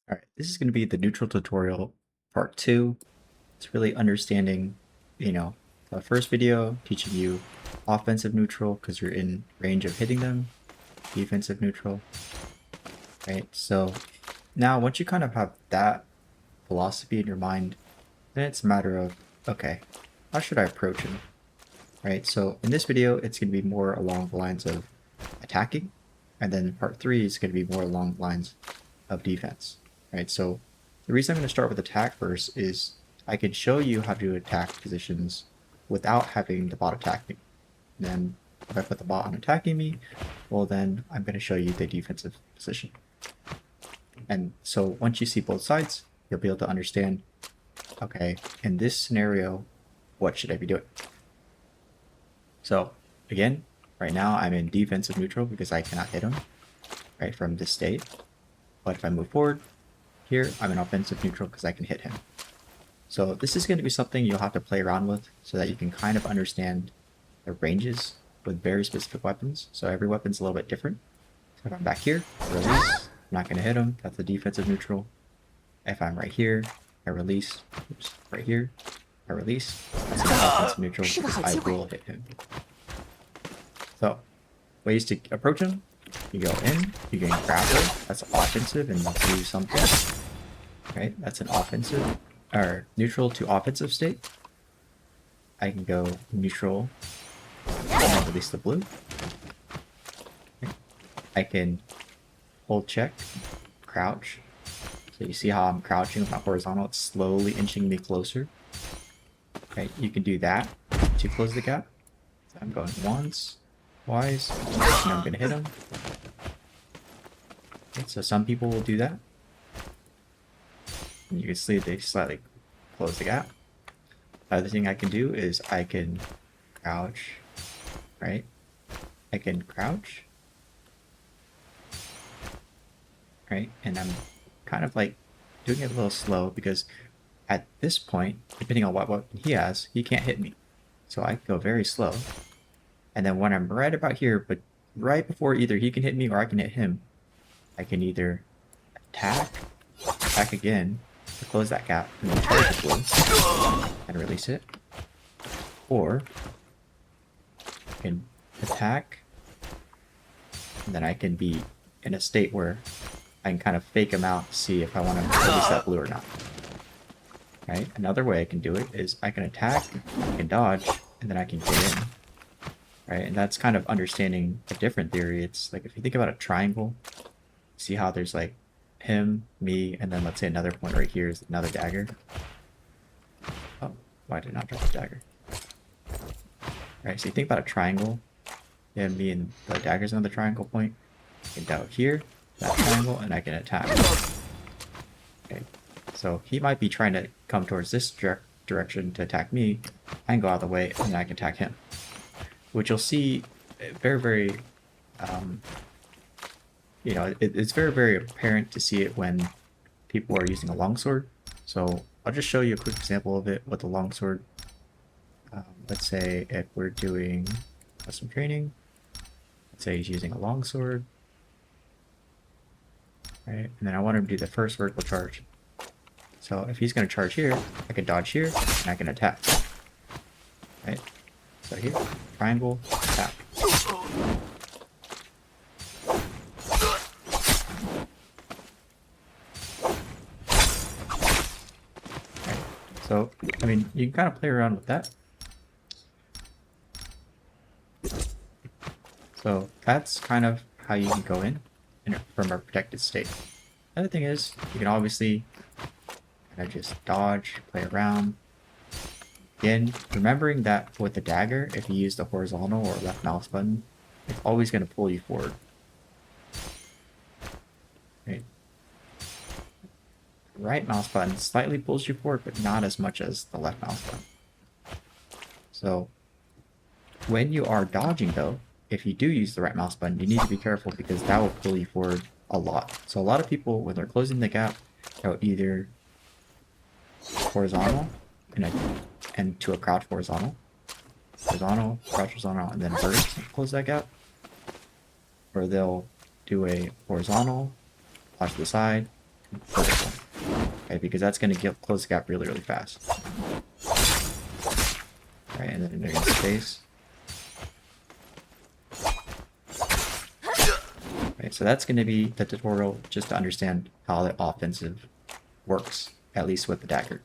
All right, this is going to be the neutral tutorial part 2. It's really understanding, the first video teaching you offensive neutral because you're in range of hitting them, defensive neutral, right? So now once you kind of have that philosophy in your mind, then it's a matter of, okay, how should I approach him, right? So in this video, it's going to be more along the lines of attacking, and then part 3 is going to be more along the lines of defense, right? So the reason I'm going to start with attack first is I can show you how to attack positions without having the bot attack me. Then if I put the bot on attacking me, well then I'm going to show you the defensive position. And so once you see both sides, you'll be able to understand, okay, in this scenario, what should I be doing? So again, right now I'm in defensive neutral because I cannot hit him, right, from this state. But if I move forward, here I'm in offensive neutral because I can hit him. So this is going to be something you'll have to play around with so that you can kind of understand the ranges with very specific weapons. So every weapon's a little bit different. So if I'm back here, I release, I'm not going to hit him, that's a defensive neutral. If I'm right here, I release, oops, right here, I release, that's an offensive neutral because I will hit him. So ways to approach him: you go in, you can grab it, that's offensive and do something, right? That's an offensive, or neutral to offensive state. I can go neutral and release the blue. Okay. I can hold check, crouch. So you see how I'm crouching with my horizontal, it's slowly inching me closer. Okay, you can do that to close the gap. So I'm going once, twice, and I'm gonna hit him. Okay, so some people will do that. And you can see they slightly close the gap. The other thing I can do is I can crouch, right? I can crouch, right? And I'm kind of like doing it a little slow because at this point, depending on what weapon he has, he can't hit me. So I can go very slow. And then when I'm right about here, but right before either he can hit me or I can hit him, I can either attack again to close that gap and then charge the blue and release it, or I can attack and then I can be in a state where I can kind of fake him out to see if I want to release that blue or not. Right? Another way I can do it is I can attack, I can dodge, and then I can get in. Right? And that's kind of understanding a different theory. It's like if you think about a triangle, see how there's like him, me, and then let's say another point right here is another dagger. Oh, why did I not drop the dagger? Right, so you think about a triangle, yeah, me and the daggers on the triangle point. I can dodge here, that triangle, and I can attack. Okay, so he might be trying to come towards this direction to attack me. I can go out of the way, and then I can attack him. Which you'll see very, very, it's very, very apparent to see it when people are using a longsword. So I'll just show you a quick example of it with the longsword. Let's say if we're doing custom training, let's say he's using a longsword, right? And then I want him to do the first vertical charge. So if he's going to charge here, I can dodge here and I can attack, right? So here, triangle, attack. Right. So, I mean, you can kind of play around with that. So that's kind of how you can go in from a protected state. Another thing is, you can obviously kind of just dodge, play around. Again, remembering that with the dagger, if you use the horizontal or left mouse button, it's always going to pull you forward. Right? The right mouse button slightly pulls you forward, but not as much as the left mouse button. So when you are dodging though, if you do use the right mouse button, you need to be careful because that will pull you forward a lot. So a lot of people, when they're closing the gap, they'll either horizontal and to a crouch horizontal, crouch horizontal, and then burst and close that gap. Or they'll do a horizontal, watch to the side, vertical. Okay, because that's going to close the gap really, really fast. Alright, and then into space. Right, so that's going to be the tutorial just to understand how the offensive works, at least with the dagger.